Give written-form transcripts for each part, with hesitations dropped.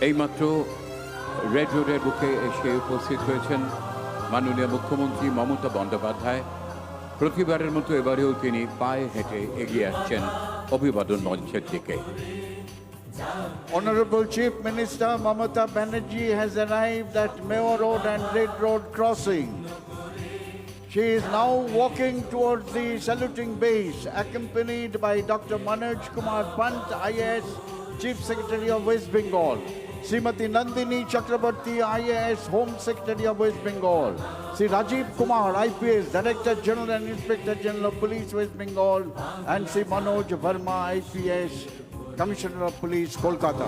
এইমাত্র রেড রোডের বুকে এসে উপস্থিত হয়েছেন মাননীয় মুখ্যমন্ত্রী মমতা বন্দ্যোপাধ্যায়। প্রতিবারের মতো এবারেও তিনি পায়ে হেঁটে এগিয়ে আসছেন অভিবাদন মঞ্চের দিকে। Honorable Chief Minister Mamata Banerjee has arrived at Mayor Road and Red Road crossing. She is now walking towards the saluting base, accompanied by Dr. Manoj Kumar Pant, IAS, Chief Secretary of West Bengal, Srimati Nandini Chakrabarti, IAS, Home Secretary of West Bengal, Sri Rajiv Kumar, IPS, Director General and Inspector General of Police, West Bengal, and Sri Manoj Verma, IPS, Commissioner of Police, Kolkata.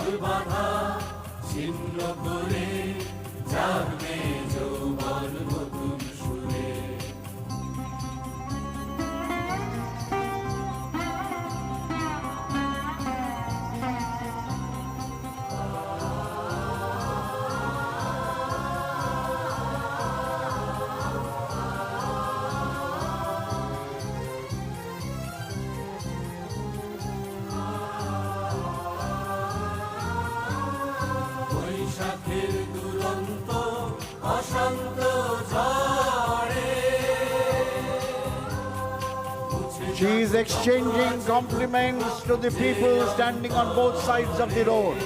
She is exchanging compliments to the people standing on both sides of the road.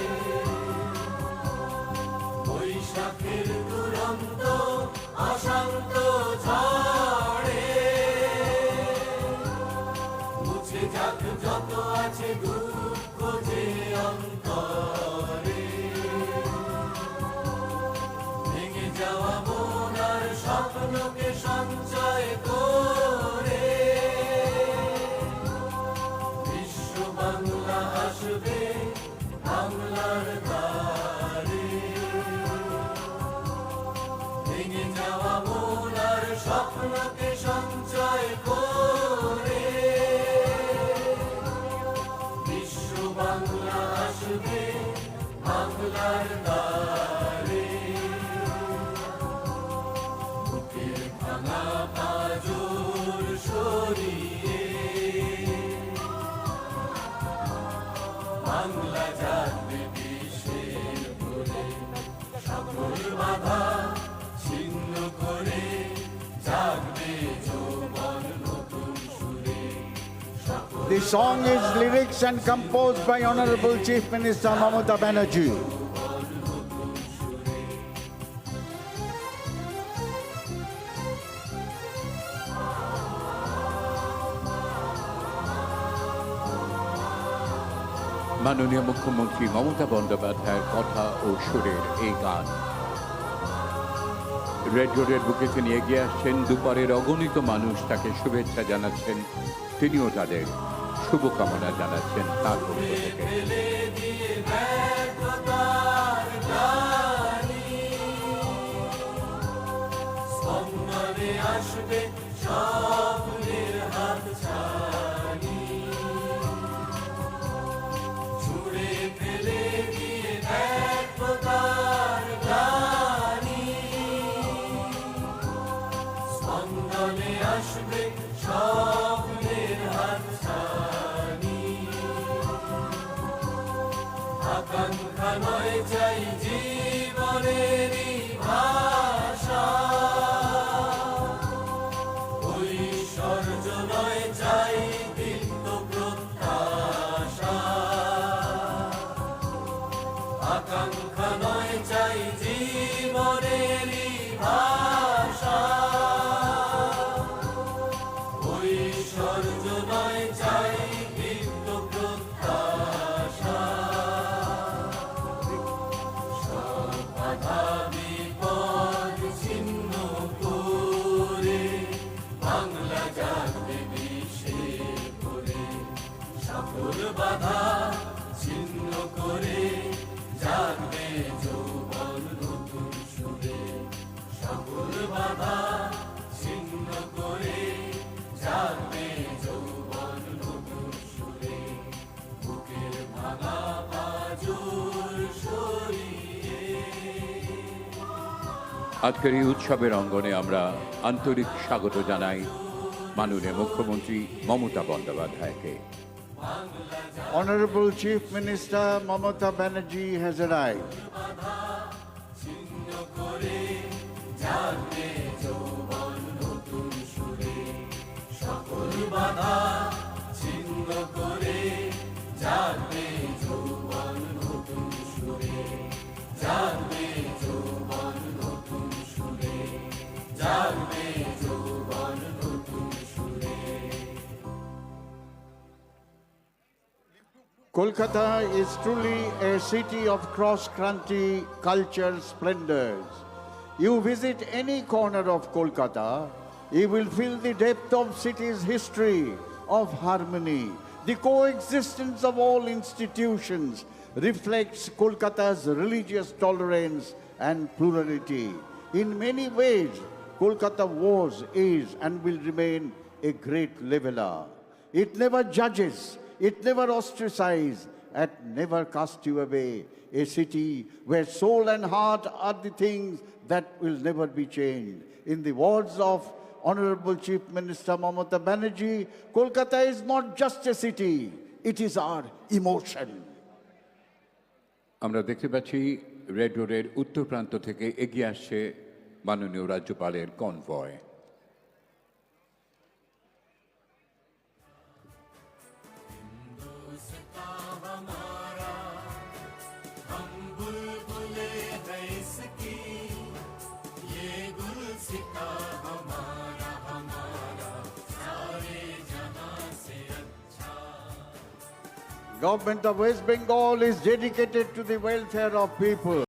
The song is lyrics and composed by Honorable Chief Minister Mamata Banerjee. মাননীয় মুখ্যমন্ত্রী মমতা বন্দ্যোপাধ্যায়ের কথা ও সুরের এই গান। Red রোডের বুকে তিনি এগিয়ে আসছেন। দুপারের অগণিত মানুষ তাকে শুভেচ্ছা জানাচ্ছেন, তিনিও তাদের শুভকামনা জানাচ্ছেন তার পক্ষ থেকে। আকাঙ্ক্ষা নয় চাই জীবনেরই ভাষা, ঐশ্বর্য নয় চাই দীপ্ত প্রত্যাশা। আকাঙ্ক্ষা নয় চাই জীবনেরই ভাষা, ঐশ্বর্য নয় চাই দীপ্ত প্রত্যাশা। বিপদ ছিন্ন করে বাংলা জাগবে বিশ্বে করে, সকল বাধা ছিন্ন করে জাগবে যৌবন নতুন সুরে। সকল বাধা ছিন্ন করে জাগবে যৌবন নতুন সুরে। বুকের ভাঙা পাজর সরিয়ে। আজকের এই উৎসবের অঙ্গনে আমরা আন্তরিক স্বাগত জানাই মাননীয় মুখ্যমন্ত্রী মমতা বন্দ্যোপাধ্যায়কে। Honorable Chief Minister Mamata Banerjee has arrived. জাগবে যৌবন নতুন সুরে সকল বাধা ছিন্ন করে জাগবে যৌবন নতুন সুরে জাগবে যৌবন নতুন সুরে জাগবে যৌবন নতুন সুরে Kolkata is truly a city of cross-country cultural splendors. You visit any corner of Kolkata, you will feel the depth of city's history of harmony. The coexistence of all institutions reflects Kolkata's religious tolerance and plurality. In many ways, Kolkata was, is, and will remain a great leveler. It never judges, it never ostracizes, and never casts you away. A city where soul and heart are the things that will never be changed. In the words of Honorable Chief Minister Mamata Banerjee, Kolkata is not just a city, it is our emotion. আমরা দেখতে পাচ্ছি red রোডের উত্তর প্রান্ত থেকে এগিয়ে আসছে মাননীয় রাজ্যপালের convoy. Government of West Bengal is dedicated to the welfare of people.